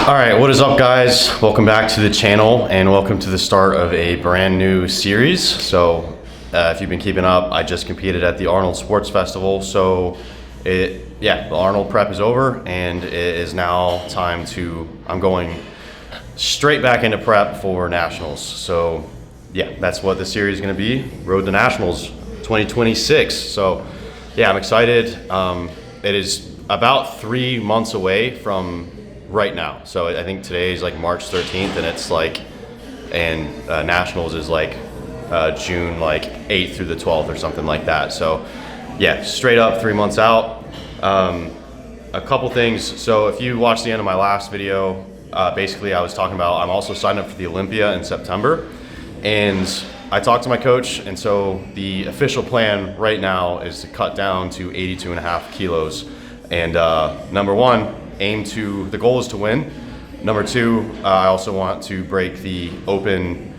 All right, what is up, guys? Welcome back to the channel and welcome to the start of a brand new series. So if you've been keeping up, I just competed at the Arnold Sports Festival. So the Arnold prep is over and it is now time to, I'm going straight back into prep for Nationals. So yeah, that's what the series is gonna be, Road to Nationals 2026. So yeah, I'm excited. It is about 3 months away from right now. So I think today is like March 13th and it's like, and Nationals is like June like 8th through the 12th or something like that. So yeah, straight up 3 months out. A couple things. So if you watched the end of my last video, basically I was talking about, I'm also signed up for the Olympia in September. And I talked to my coach, and so the official plan right now is to cut down to 82.5 kilos. And number one, the goal is to win. Number two, I also want to break the open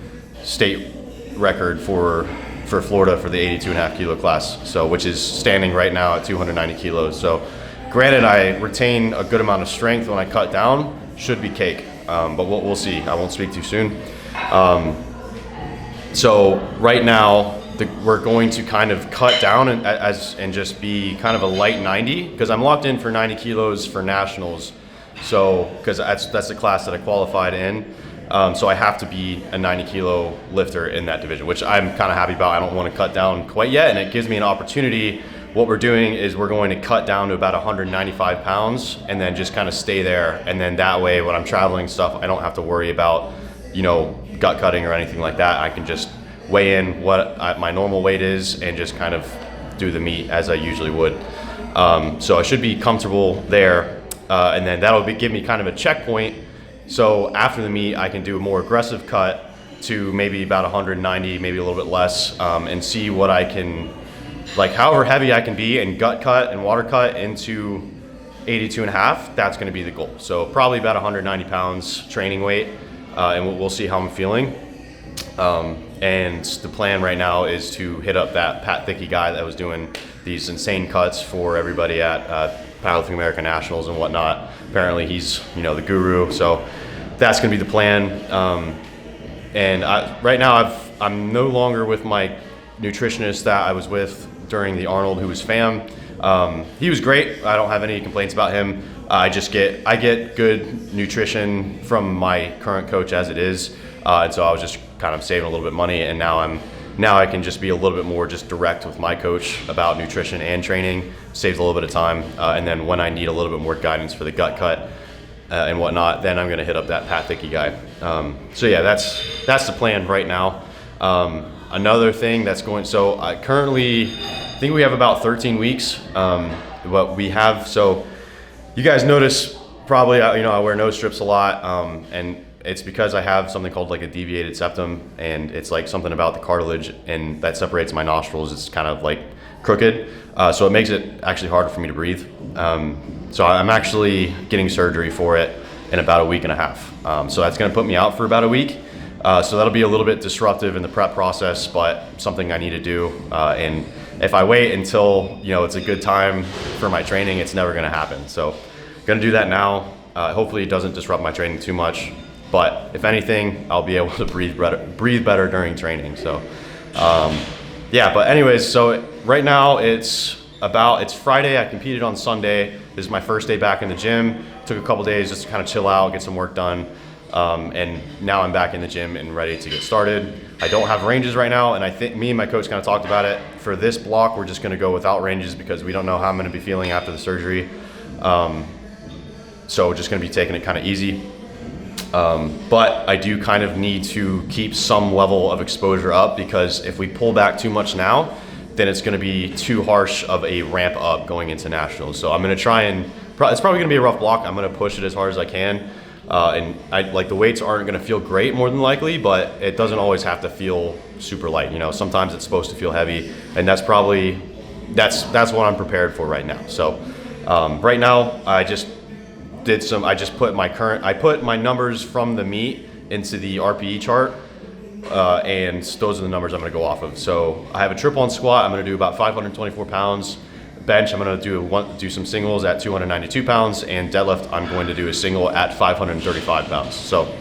state record for Florida for the 82.5 kilo class, so which is standing right now at 290 kilos. So granted, I retain a good amount of strength when I cut down, should be cake, but we'll see. I won't speak too soon. So right now, we're going to kind of cut down and just be kind of a light 90, because I'm locked in for 90 kilos for Nationals. So, because that's the class that I qualified in. So I have to be a 90 kilo lifter in that division, which I'm kind of happy about. I don't want to cut down quite yet, and it gives me an opportunity. What we're doing is we're going to cut down to about 195 pounds and then just kind of stay there. And then that way, when I'm traveling stuff, I don't have to worry about, gut cutting or anything like that. I can just weigh in what my normal weight is and just kind of do the meet as I usually would. So I should be comfortable there, and then that'll give me kind of a checkpoint. So after the meet, I can do a more aggressive cut to maybe about 190, maybe a little bit less, and see what I can, like however heavy I can be and gut cut and water cut into 82.5, that's gonna be the goal. So probably about 190 pounds training weight, and we'll see how I'm feeling. And the plan right now is to hit up that Pat Thicky guy that was doing these insane cuts for everybody at Powerlifting America Nationals and whatnot. Apparently he's, the guru. So that's going to be the plan. And right now I'm no longer with my nutritionist that I was with during the Arnold, who was fam. He was great. I don't have any complaints about him. I get good nutrition from my current coach as it is. And so I was just kind of saving a little bit of money, and now I can just be a little bit more just direct with my coach about nutrition and training, saves a little bit of time, and then when I need a little bit more guidance for the gut cut and whatnot, then I'm going to hit up that Pat Thicky guy. So yeah, that's the plan right now. Another thing that's going, so I currently think we have about 13 weeks, but we have, so you guys notice probably, I wear nose strips a lot, and it's because I have something called like a deviated septum, and it's like something about the cartilage and that separates my nostrils. It's kind of like crooked, so it makes it actually harder for me to breathe. So I'm actually getting surgery for it in about a week and a half. So that's gonna put me out for about a week. So that'll be a little bit disruptive in the prep process, but something I need to do. And if I wait until it's a good time for my training, it's never gonna happen. So gonna do that now. Hopefully it doesn't disrupt my training too much. But if anything, I'll be able to breathe better during training. So, yeah. But anyways, so right now it's Friday. I competed on Sunday. This is my first day back in the gym. Took a couple days just to kind of chill out, get some work done, and now I'm back in the gym and ready to get started. I don't have ranges right now, and I think me and my coach kind of talked about it. For this block, we're just going to go without ranges because we don't know how I'm going to be feeling after the surgery. So just going to be taking it kind of easy. But I do kind of need to keep some level of exposure up, because if we pull back too much now, then it's going to be too harsh of a ramp up going into Nationals. So I'm going to try and, it's probably going to be a rough block. I'm going to push it as hard as I can. And the weights aren't going to feel great more than likely, but it doesn't always have to feel super light. Sometimes it's supposed to feel heavy, and that's what I'm prepared for right now. So right now I put my numbers from the meet into the RPE chart, and those are the numbers I'm going to go off of. So I have a triple on squat. I'm going to do about 524 pounds. bench, I'm going to do some singles at 292 pounds, and deadlift, I'm going to do a single at 535 pounds. So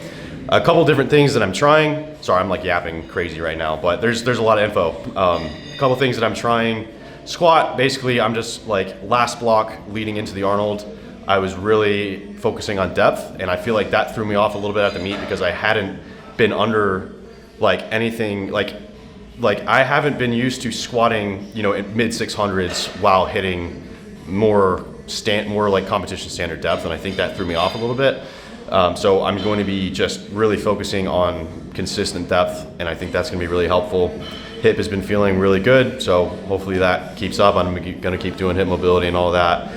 a couple different things that I'm trying. Sorry, I'm like yapping crazy right now, but there's a lot of info. A couple things that I'm trying. Squat, basically, I'm just like last block leading into the Arnold, I was really focusing on depth, and I feel like that threw me off a little bit at the meet because I hadn't been under like anything like I haven't been used to squatting, you know, at mid 600s while hitting more like competition standard depth, and I think that threw me off a little bit. So I'm going to be just really focusing on consistent depth, and I think that's going to be really helpful. Hip has been feeling really good, so hopefully that keeps up. I'm going to keep doing hip mobility and all that.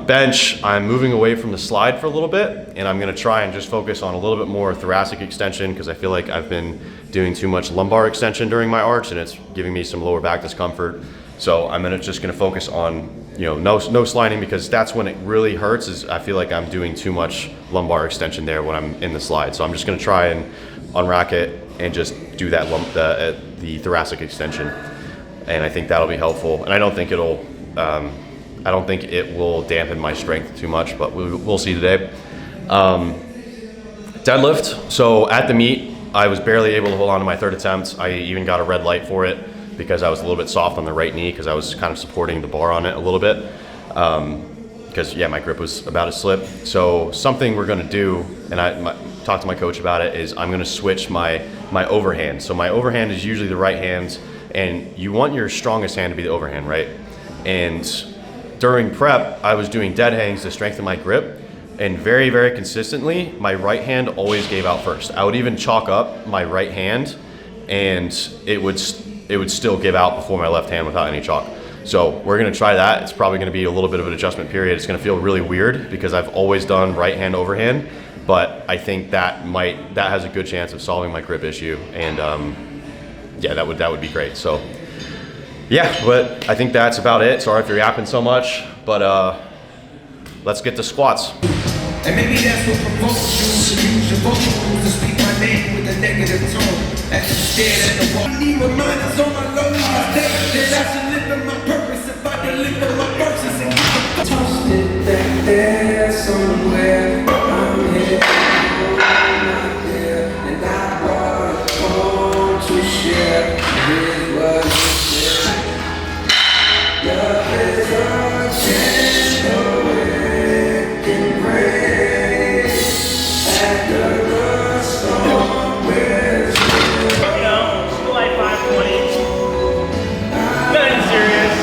Bench, I'm moving away from the slide for a little bit, and I'm going to try and just focus on a little bit more thoracic extension because I feel like I've been doing too much lumbar extension during my arch, and it's giving me some lower back discomfort. So I'm just going to focus on, you know, no sliding, because that's when it really hurts. Is I feel like I'm doing too much lumbar extension there when I'm in the slide. So I'm just going to try and unrack it and just do that the thoracic extension, and I think that'll be helpful. And I don't think it will dampen my strength too much, but we'll see today. Deadlift. So at the meet, I was barely able to hold on to my third attempt. I even got a red light for it because I was a little bit soft on the right knee because I was kind of supporting the bar on it a little bit. Because yeah, my grip was about to slip. So something we're going to do, and I talked to my coach about it, is I'm going to switch my overhand. So my overhand is usually the right hand, and you want your strongest hand to be the overhand, right? And during prep, I was doing dead hangs to strengthen my grip, and very, very consistently, my right hand always gave out first. I would even chalk up my right hand, and it would still give out before my left hand without any chalk. So we're gonna try that. It's probably gonna be a little bit of an adjustment period. It's gonna feel really weird because I've always done right hand overhand, but I think that has a good chance of solving my grip issue, and yeah, that would be great. So yeah, but I think that's about it. Sorry if you're yapping so much, but let's get to squats. And maybe that's what provokes you to use your vocals to speak my name with a negative tone. As you stare at the wall, I need my mind is on my loneliest day. Then I should live in my purpose if I deliver my verses and get the tossed it back there somewhere. I'm here, I'm not there, and I brought a poem to share. Here's what it said. Love is a gentle wind and rain after the storm will still. You know, school like 520. Nothing serious.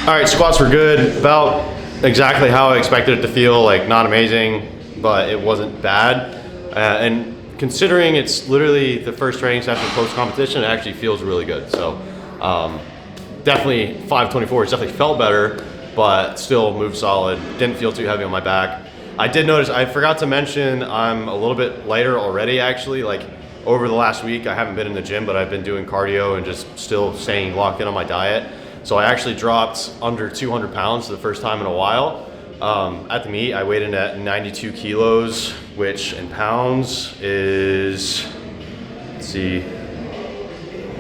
All right, squats were good, about exactly how I expected it to feel, like not amazing, but it wasn't bad. And considering it's literally the first training session post-competition, it actually feels really good. So definitely 524, it's definitely felt better, but still moved solid. Didn't feel too heavy on my back. I did notice, I forgot to mention, I'm a little bit lighter already actually. Like over the last week, I haven't been in the gym, but I've been doing cardio and just still staying locked in on my diet. So I actually dropped under 200 pounds for the first time in a while. At the meet, I weighed in at 92 kilos, which in pounds is, let's see,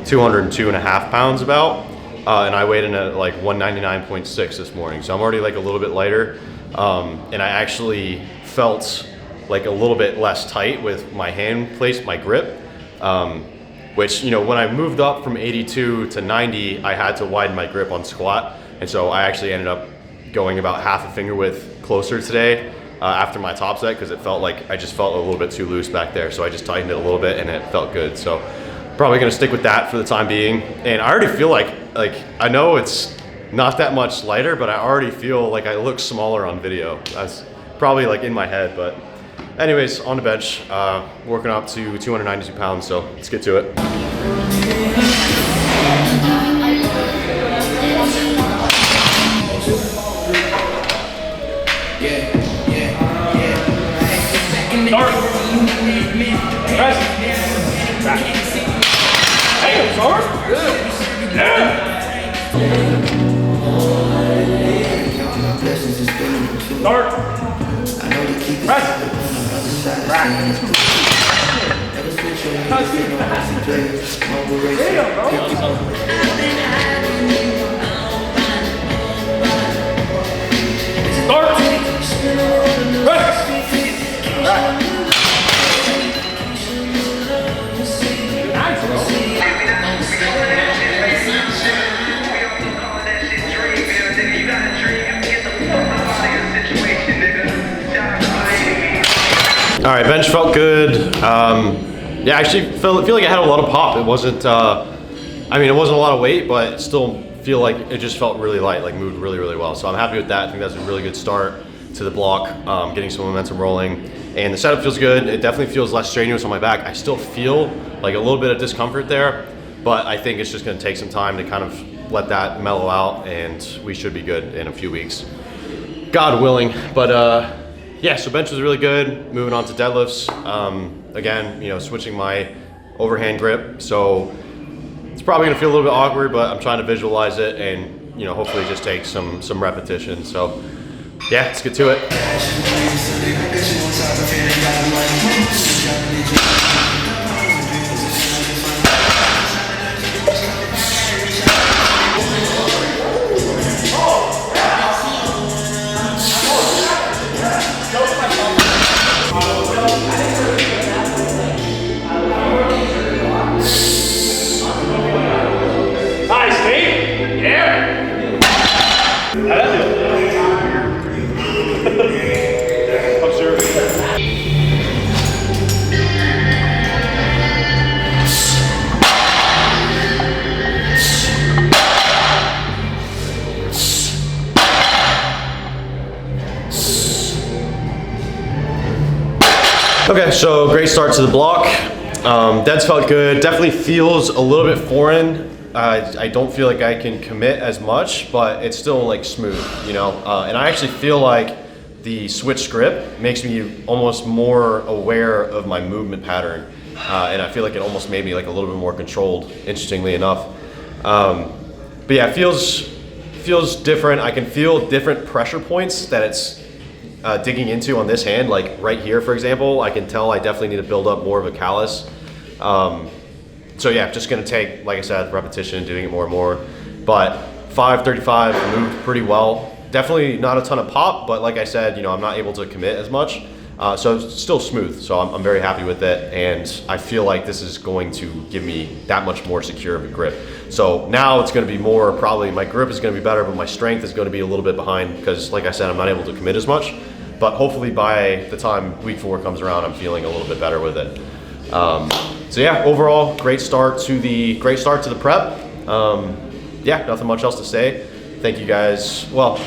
202 and a half pounds about. And I weighed in at like 199.6 this morning. So I'm already like a little bit lighter. And I actually felt like a little bit less tight with my hand placed, my grip. Which, you know, when I moved up from 82 to 90, I had to widen my grip on squat. And so I actually ended up going about half a finger width closer today after my top set, because it felt like I just felt a little bit too loose back there. So I just tightened it a little bit and it felt good. So probably gonna stick with that for the time being. And I already feel like I know it's not that much lighter, but I already feel like I look smaller on video. That's probably like in my head, but anyways, on the bench, working up to 292 pounds, so let's get to it. Start. Press. Back. Hey, start. Good. Yeah. Start. Press. Back. Start. Press. Back. All right, bench felt good. Yeah, I actually feel like I had a lot of pop. It wasn't, I mean, it wasn't a lot of weight, but still feel like it just felt really light, like moved really, really well. So I'm happy with that. I think that's a really good start to the block, getting some momentum rolling. And the setup feels good. It definitely feels less strenuous on my back. I still feel like a little bit of discomfort there, but I think it's just gonna take some time to kind of let that mellow out, and we should be good in a few weeks, God willing. But yeah, so bench was really good. Moving on to deadlifts. Again, you know, switching my overhand grip. So it's probably gonna feel a little bit awkward, but I'm trying to visualize it and, you know, hopefully just take some repetition. So yeah, let's get to it. Nice, Nate. Yeah. How'd that feel? Observe. Okay, so great start to the block. Deads felt good. Definitely feels a little bit foreign. I don't feel like I can commit as much, but it's still like smooth, you know? And I actually feel like the switch grip makes me almost more aware of my movement pattern. And I feel like it almost made me like a little bit more controlled, interestingly enough. But yeah, it feels different. I can feel different pressure points that it's digging into on this hand, like right here, for example. I can tell I definitely need to build up more of a callus. So yeah, just gonna take, like I said, repetition, doing it more and more. But 535 moved pretty well. Definitely not a ton of pop, but like I said, you know, I'm not able to commit as much. So it's still smooth, so I'm very happy with it. And I feel like this is going to give me that much more secure of a grip. So now it's gonna be more, probably my grip is gonna be better, but my strength is gonna be a little bit behind because, like I said, I'm not able to commit as much. But hopefully by the time week 4 comes around, I'm feeling a little bit better with it. So yeah, overall, great start to the prep. Yeah, nothing much else to say. Thank you guys. Well,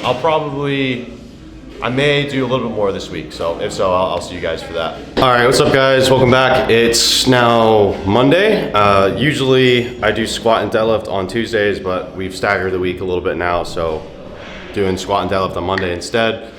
I may do a little bit more this week. So if so, I'll see you guys for that. All right, what's up guys? Welcome back. It's now Monday. Usually I do squat and deadlift on Tuesdays, but we've staggered the week a little bit now. So doing squat and deadlift on Monday instead.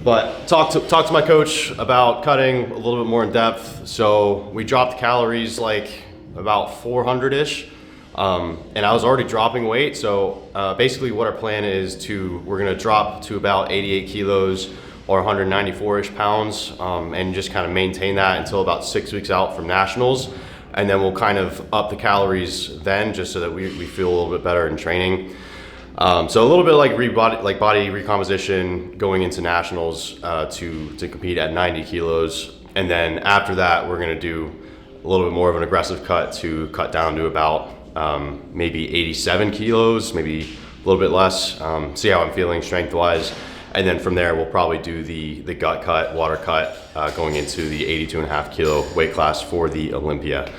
But talk to my coach about cutting a little bit more in depth. So we dropped calories like about 400-ish. And I was already dropping weight. So basically what our plan is we're gonna drop to about 88 kilos or 194-ish pounds and just kind of maintain that until about 6 weeks out from nationals. And then we'll kind of up the calories then just so that we feel a little bit better in training. So a little bit like body recomposition going into nationals to compete at 90 kilos. And then after that, we're gonna do a little bit more of an aggressive cut to cut down to about maybe 87 kilos, maybe a little bit less. See how I'm feeling strength-wise. And then from there, we'll probably do the gut cut, water cut, going into the 82.5 kilo weight class for the Olympia.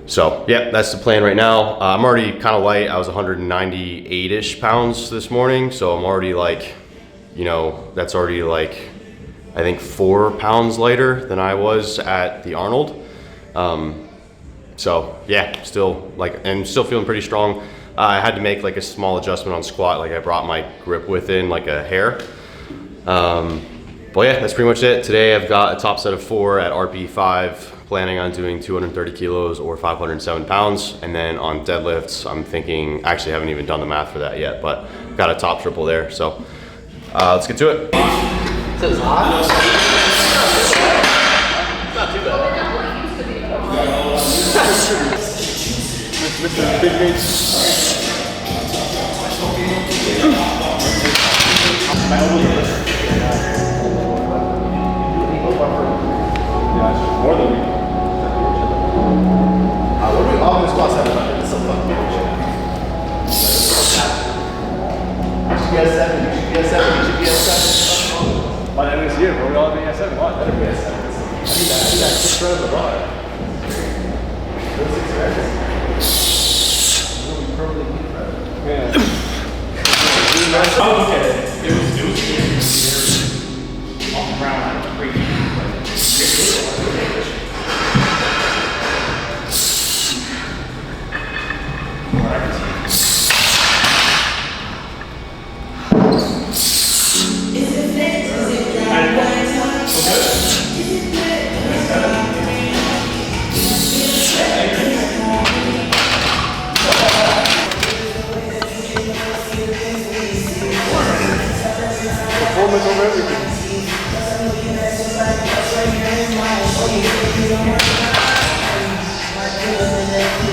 So yeah, that's the plan right now. I'm already kind of light. I was 198-ish pounds this morning. So I'm already like, you know, that's already like I think 4 pounds lighter than I was at the Arnold. So yeah, still still feeling pretty strong. I had to make like a small adjustment on squat. Like I brought my grip within like a hair. But yeah, that's pretty much it. Today I've got a top set of 4 at RP5, planning on doing 230 kilos or 507 pounds. And then on deadlifts, I'm thinking, actually haven't even done the math for that yet, but got a top triple there. So let's get to it. It's hot. It's not too bad. More than me. What do we all in squats have? It's so fucking good. You should be at 7. You should be at 7. You should be at 7. By the end of this year, bro, we all be at 7. What? Better be at 7. I need that 6 run of the bar. Those 6 reps. You'll be permanently beat, bro. Yeah. Oh, okay. It was on the ground like crazy. Performance over everything.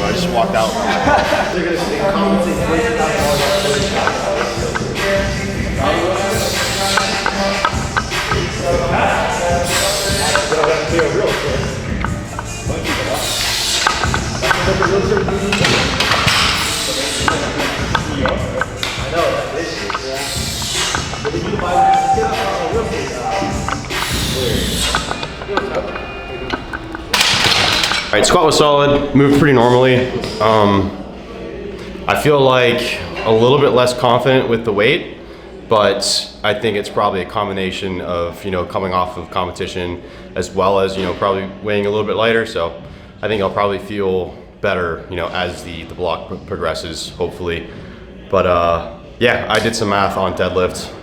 I just walked out. They're going to compensate for it. I know, that's the issue. But if you buy get up on a real estate All right, squat was solid, moved pretty normally. I feel like a little bit less confident with the weight, but I think it's probably a combination of, you know, coming off of competition as well as, you know, probably weighing a little bit lighter. So I think I'll probably feel better, you know, as the block progresses, hopefully. But yeah, I did some math on deadlift.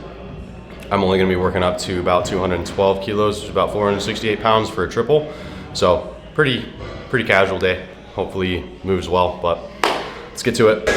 I'm only gonna be working up to about 212 kilos, which is about 468 pounds for a triple. So pretty casual day. Hopefully moves well, but let's get to it.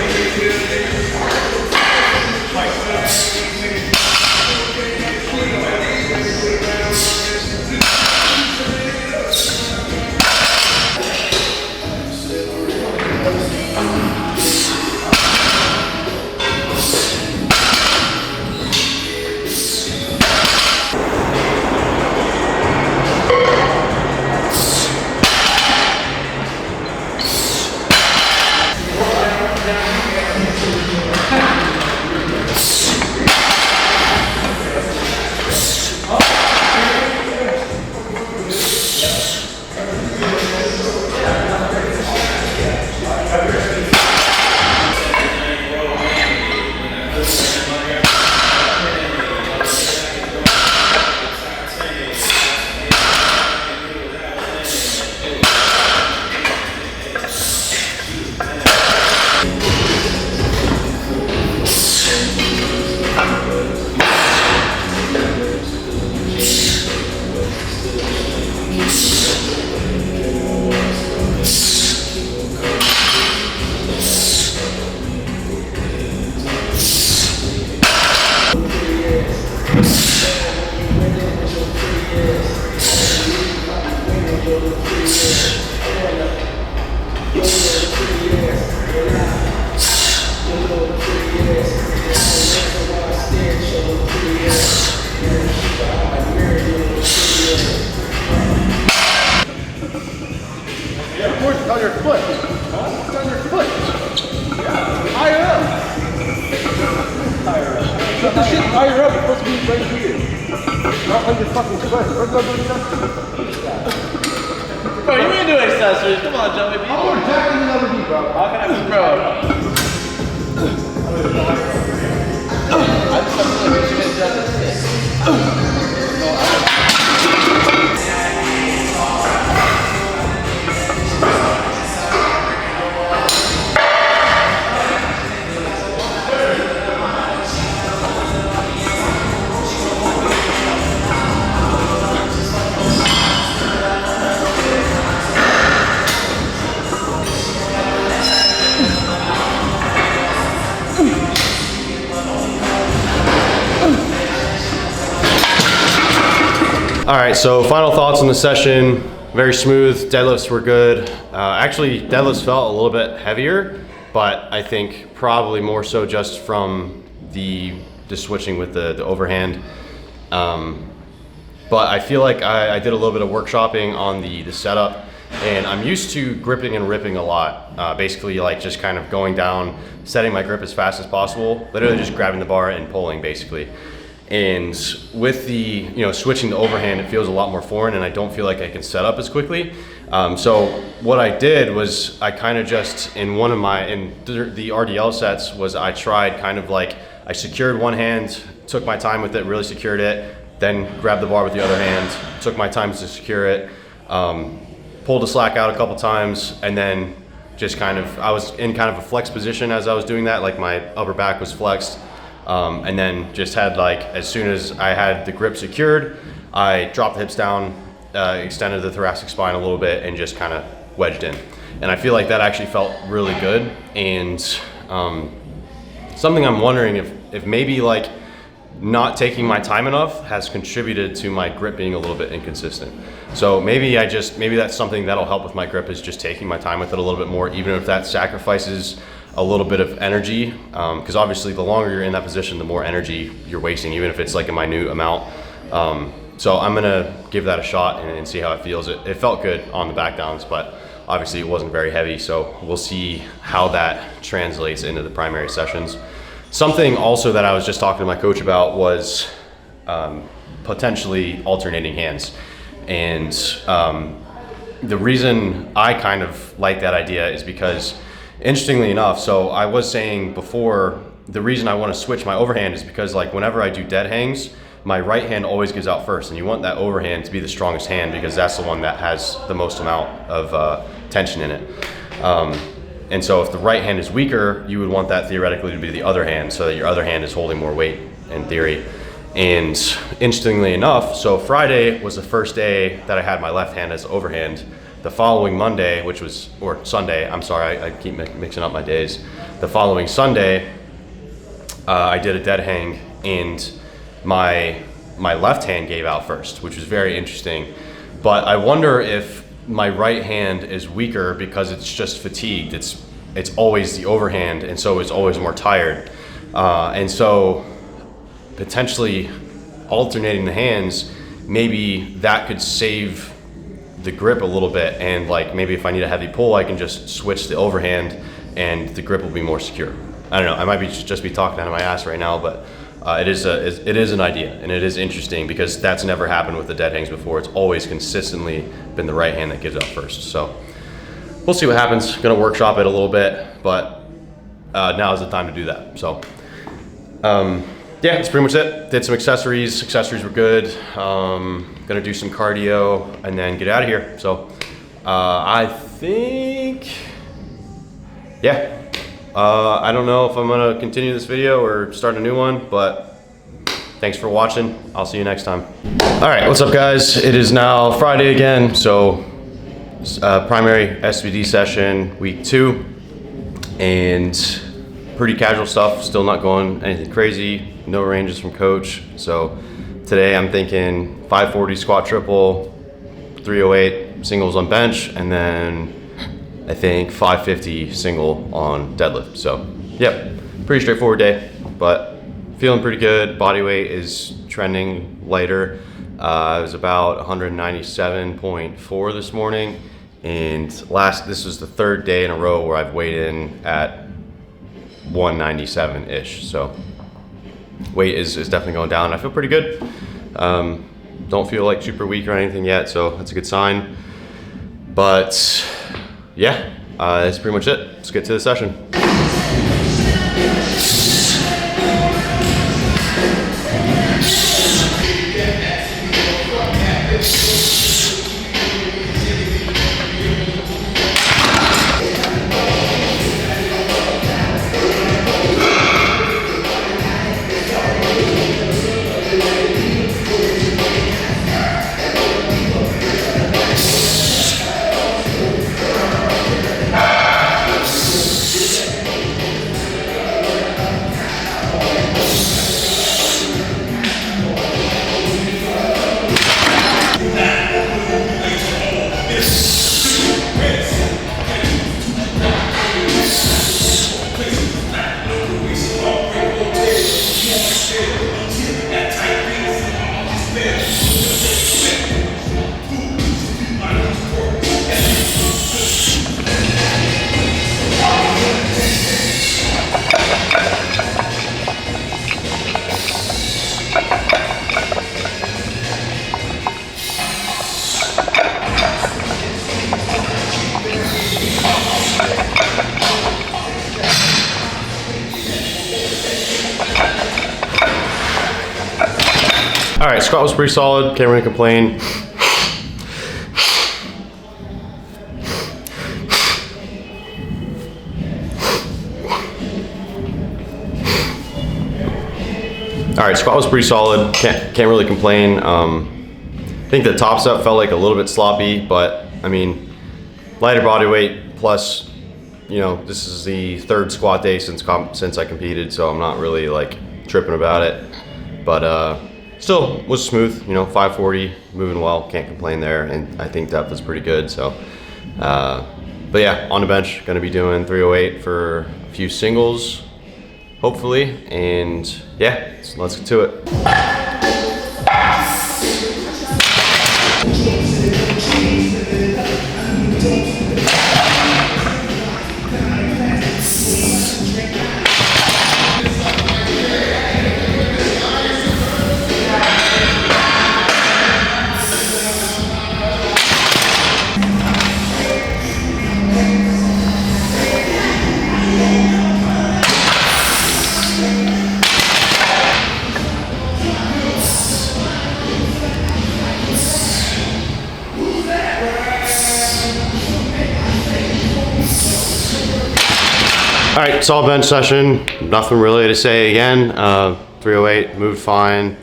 on your foot. Huh? It's on your foot. Yeah. Higher up. Higher up. Put the shit higher up. It's supposed to be right here. Not on your fucking foot. Where's the accessories? Bro, you ain't doing accessories. Come on, Joey. Oh, we're tackling another beat, bro. How can I be bro? I just feel like we should get done at 6. All right, so final thoughts on the session. Very smooth. Deadlifts were good. Actually, deadlifts felt a little bit heavier, but I think probably more so just from the switching with the overhand. But I feel like I did a little bit of workshopping on the setup, and I'm used to gripping and ripping a lot. Basically, like just kind of going down, setting my grip as fast as possible, literally just grabbing the bar and pulling, basically. And with the switching to overhand, it feels a lot more foreign, and I don't feel like I can set up as quickly. So what I did was I kind of just in the RDL sets was I tried kind of like I secured one hand, took my time with it, really secured it, then grabbed the bar with the other hand, took my time to secure it, pulled the slack out a couple times, and then just I was in kind of a flex position as I was doing that, like my upper back was flexed. And then just had as soon as I had the grip secured, I dropped the hips down, extended the thoracic spine a little bit, and just kind of wedged in. And I feel like that actually felt really good. And something I'm wondering if maybe not taking my time enough has contributed to my grip being a little bit inconsistent. So maybe that's something that'll help with my grip, is just taking my time with it a little bit more, even if that sacrifices a little bit of energy, because obviously the longer you're in that position, the more energy you're wasting, even if it's like a minute amount. So I'm gonna give that a shot and see how it feels. It felt good on the back downs, but obviously it wasn't very heavy, so we'll see how that translates into the primary sessions. Something also that I was just talking to my coach about was potentially alternating hands. And the reason I kind of like that idea is because, interestingly enough, so I was saying before, the reason I want to switch my overhand is because whenever I do dead hangs, my right hand always gives out first, and you want that overhand to be the strongest hand because that's the one that has the most amount of tension in it. And so if the right hand is weaker, you would want that theoretically to be the other hand, so that your other hand is holding more weight in theory. And interestingly enough, so Friday was the first day that I had my left hand as overhand. The following Monday, or Sunday, I'm sorry, I keep mixing up my days. The following Sunday, I did a dead hang, and my left hand gave out first, which was very interesting. But I wonder if my right hand is weaker because it's just fatigued. It's always the overhand, and so it's always more tired. And so potentially alternating the hands, maybe that could save the grip a little bit, and maybe if I need a heavy pull, I can just switch the overhand and the grip will be more secure. I don't know, I might just be talking out of my ass right now, but it is an idea, and it is interesting because that's never happened with the dead hangs before. It's always consistently been the right hand that gives out first. So we'll see what happens. Gonna workshop it a little bit, but now is the time to do that. So yeah, that's pretty much it. Did some accessories. Accessories were good. Gonna do some cardio and then get out of here. So I think, yeah. I don't know if I'm gonna continue this video or start a new one, but thanks for watching. I'll see you next time. All right, what's up guys? It is now Friday again. So primary SBD session, week 2, and pretty casual stuff. Still not going anything crazy. No ranges from coach. So today I'm thinking 540 squat triple, 308 singles on bench, and then I think 550 single on deadlift. So yep, pretty straightforward day, but feeling pretty good. Body weight is trending lighter. I was about 197.4 this morning, and this was the 3rd day in a row where I've weighed in at 197-ish. So weight is definitely going down. I feel pretty good. Don't feel like super weak or anything yet, so that's a good sign. But yeah, that's pretty much it. Let's get to the session. squat was pretty solid. Can't really complain. All right, squat was pretty solid. Can't really complain. I think the top step felt like a little bit sloppy, but I mean, lighter body weight plus, you know, this is the third squat day since I competed, so I'm not really like tripping about it. But still was smooth. You know, 540, moving well. Can't complain there, and I think depth was pretty good. So, but yeah, on the bench, gonna be doing 308 for a few singles, hopefully, and yeah, so let's get to it. All right, solid bench session. Nothing really to say again. 308, moved fine.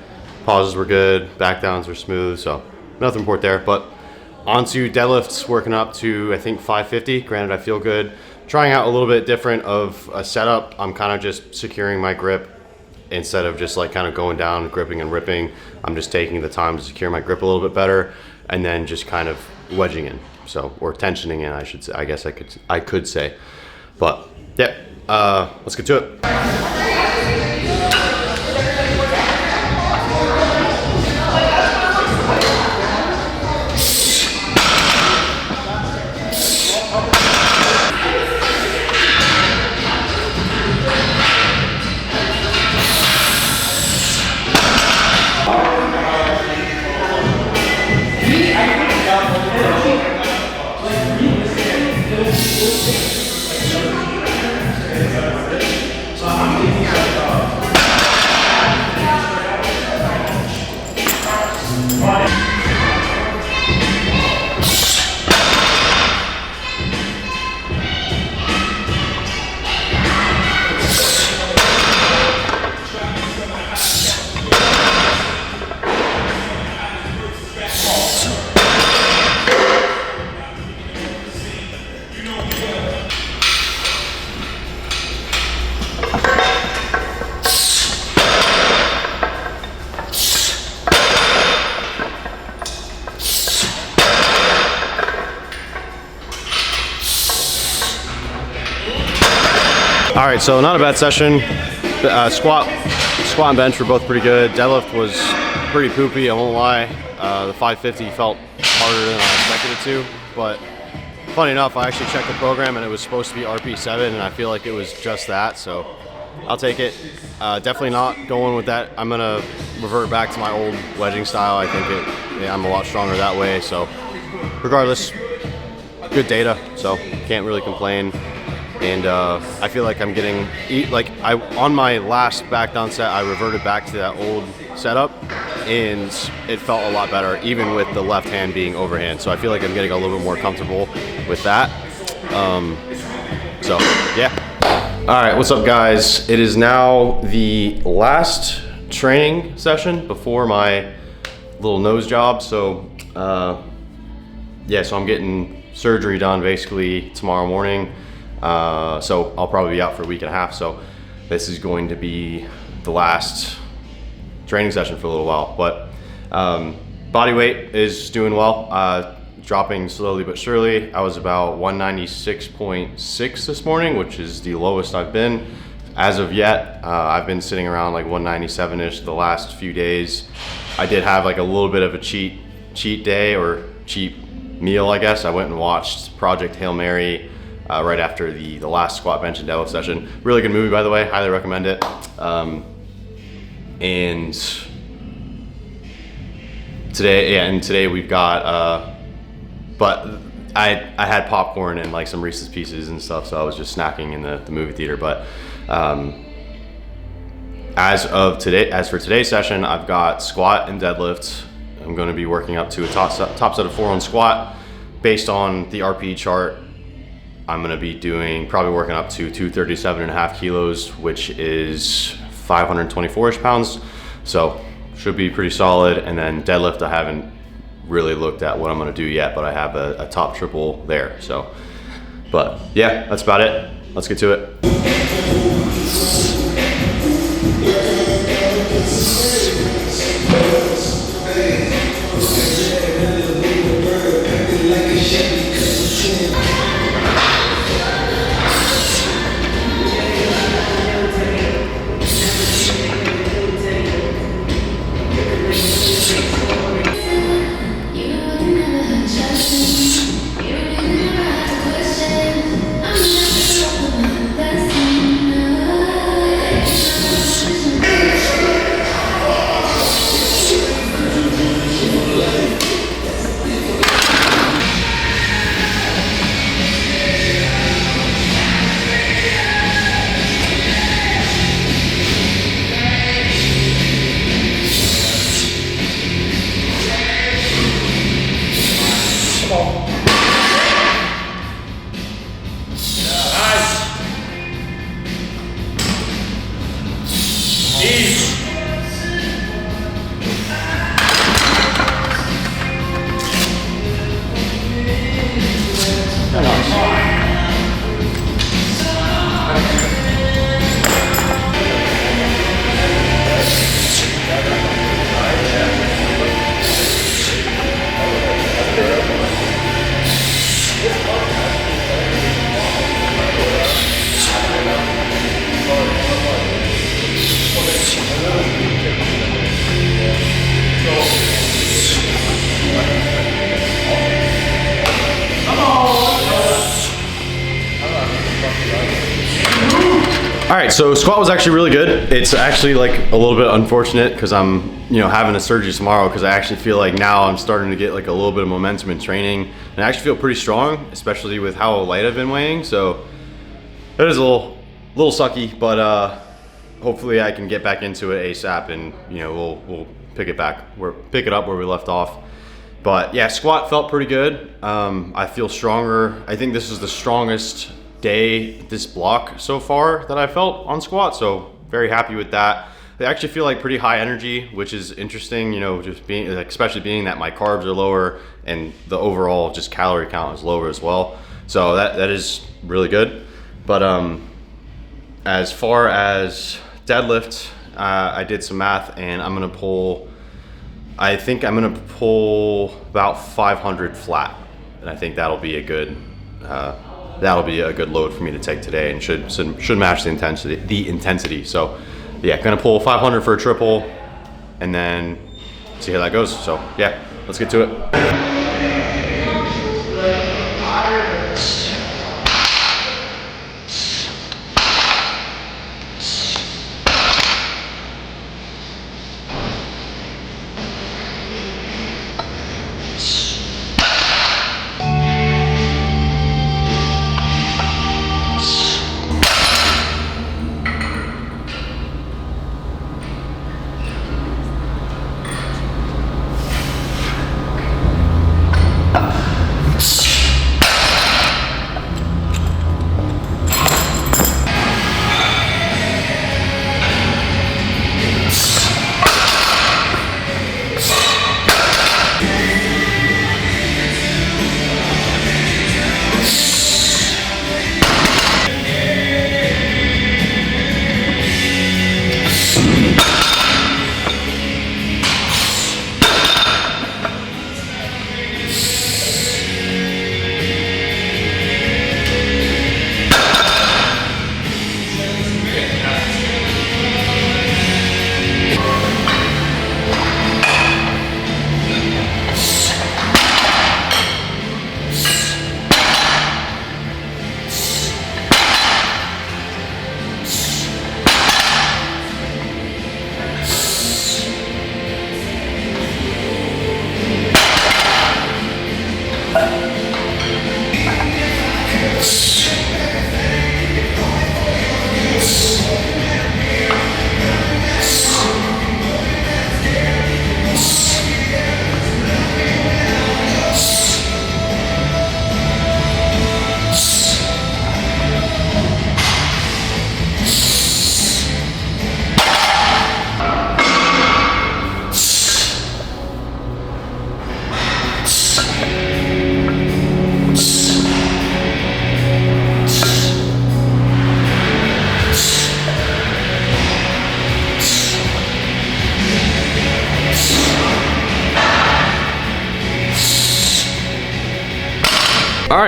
Pauses were good. Back downs were smooth, so nothing important there. But on to deadlifts, working up to, I think, 550. Granted, I feel good. Trying out a little bit different of a setup. I'm kind of just securing my grip instead of just like kind of going down, gripping and ripping. I'm just taking the time to secure my grip a little bit better and then just kind of wedging in. So, or tensioning in, I should say. I guess I could say. But yeah, let's get to it. All right, so not a bad session. Squat and bench were both pretty good. Deadlift was pretty poopy, I won't lie. The 550 felt harder than I expected it to, but funny enough, I actually checked the program and it was supposed to be RP7, and I feel like it was just that, so I'll take it. Definitely not going with that. I'm gonna revert back to my old wedging style. I think I'm a lot stronger that way, so regardless, good data, so can't really complain. And I feel like I'm getting, on my last back down set, I reverted back to that old setup, and it felt a lot better, even with the left hand being overhand. So I feel like I'm getting a little bit more comfortable with that. So yeah. All right, what's up guys? It is now the last training session before my little nose job. So yeah, so I'm getting surgery done basically tomorrow morning. So I'll probably be out for a week and a half. So this is going to be the last training session for a little while, but body weight is doing well, dropping slowly but surely. I was about 196.6 this morning, which is the lowest I've been as of yet. I've been sitting around like 197-ish the last few days. I did have like a little bit of a cheat day or cheat meal, I guess. I went and watched Project Hail Mary right after the last squat, bench, and deadlift session. Really good movie, by the way. Highly recommend it. And today we've got, but I had popcorn and like some Reese's Pieces and stuff, so I was just snacking in the movie theater. But as for today's session, I've got squat and deadlift. I'm going to be working up to a top set of 4 on squat. Based on the RPE chart, I'm going to be probably working up to 237.5 kilos, which is 524-ish pounds. So should be pretty solid. And then deadlift, I haven't really looked at what I'm going to do yet, but I have a top triple there. So, but yeah, that's about it. Let's get to it. All right, so squat was actually really good. It's actually like a little bit unfortunate because I'm, having a surgery tomorrow, because I actually feel like now I'm starting to get like a little bit of momentum in training, and I actually feel pretty strong, especially with how light I've been weighing. So that is a little sucky, but hopefully I can get back into it ASAP, and we'll pick it up where we left off. But yeah, squat felt pretty good. I feel stronger. I think this is the strongest day this block so far that I felt on squat, so very happy with that. I actually feel like pretty high energy, which is interesting, just being, especially being that my carbs are lower and the overall just calorie count is lower as well. So that is really good. But as far as deadlift, I did some math, and I think I'm gonna pull about 500 flat, and I think that'll be a good load for me to take today, and should match the intensity. So yeah, gonna pull 500 for a triple, and then see how that goes. So yeah, let's get to it.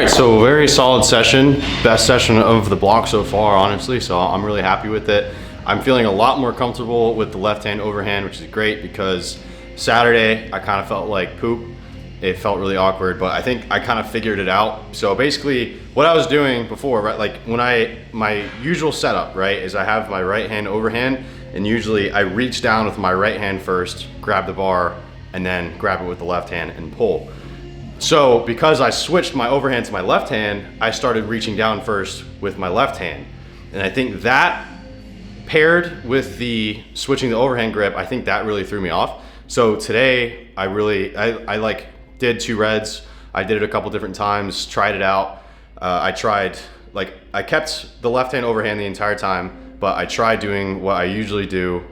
right, so very solid session, best session of the block so far, honestly. So I'm really happy with it. I'm feeling a lot more comfortable with the left hand overhand, which is great because Saturday I kind of felt like poop. It felt really awkward, but I think I kind of figured it out. So basically what I was doing before, right, like when my usual setup, right, is I have my right hand overhand, and usually I reach down with my right hand first, grab the bar, and then grab it with the left hand and pull. So because I switched my overhand to my left hand, I started reaching down first with my left hand. And I think that paired with the switching the overhand grip, I think that really threw me off. So today I like did 2 reds. I did it a couple different times, tried it out. I kept the left hand overhand the entire time, but I tried doing what I usually do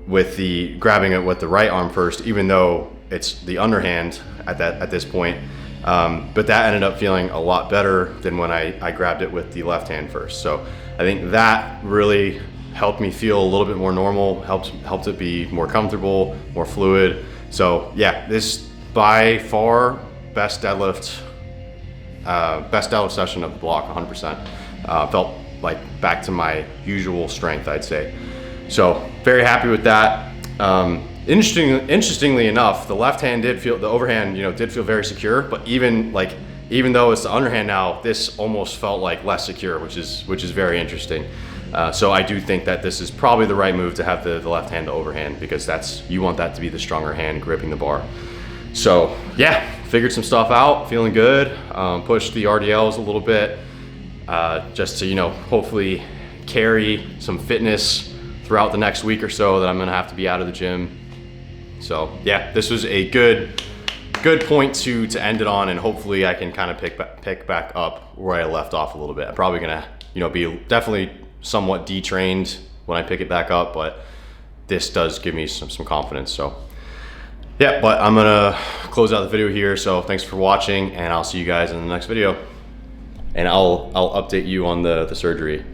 with the grabbing it with the right arm first, even though it's the underhand at this point. But that ended up feeling a lot better than when I grabbed it with the left hand first. So I think that really helped me feel a little bit more normal, helped it be more comfortable, more fluid. So yeah, this by far best deadlift session of the block, 100%. Felt like back to my usual strength, I'd say. So very happy with that. Interestingly enough, the left hand did feel, the overhand, did feel very secure, but even though it's the underhand now, this almost felt like less secure, which is very interesting. So I do think that this is probably the right move to have the left hand to overhand, because you want that to be the stronger hand gripping the bar. So yeah, figured some stuff out, feeling good. Pushed the RDLs a little bit, just to hopefully carry some fitness throughout the next week or so that I'm gonna have to be out of the gym. So yeah, this was a good point to end it on, and hopefully I can kind of pick back up where I left off a little bit. I'm probably gonna be definitely somewhat detrained when I pick it back up, but this does give me some confidence. So yeah, but I'm gonna close out the video here. So thanks for watching, and I'll see you guys in the next video. And I'll update you on the surgery.